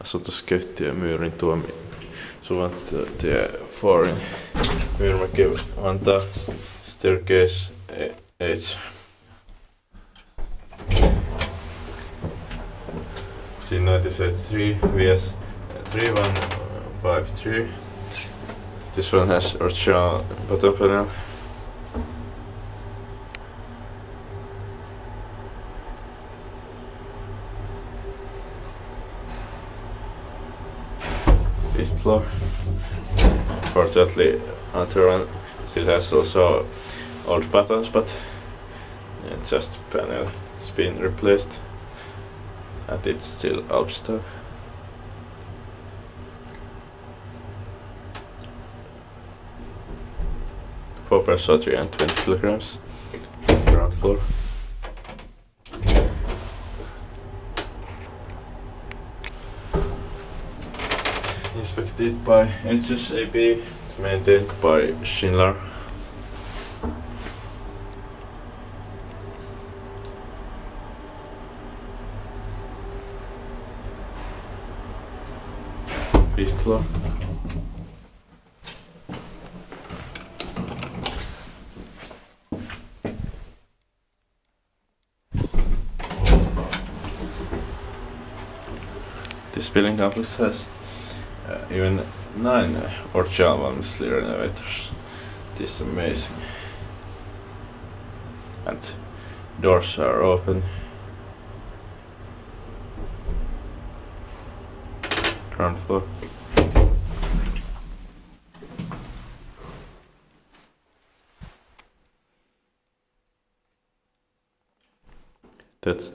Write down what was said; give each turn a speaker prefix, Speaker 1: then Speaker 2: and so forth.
Speaker 1: asutusketju Myyrin tuomi Suvantotie 4 Myyrmäki Vantaa staircase 8. C97 VS 3153. This one has original bottom panel. Fifth floor. Fortunately, other one still has also old buttons, but just panel has been replaced, and it's still out stock. Four person 320 kilograms. Ground floor. Inspected by HSAB, maintained by Schindler. Fifth floor. This building complex has even 9 original ValmetSchlieren elevators. This is amazing. And doors are open. Ground floor. That's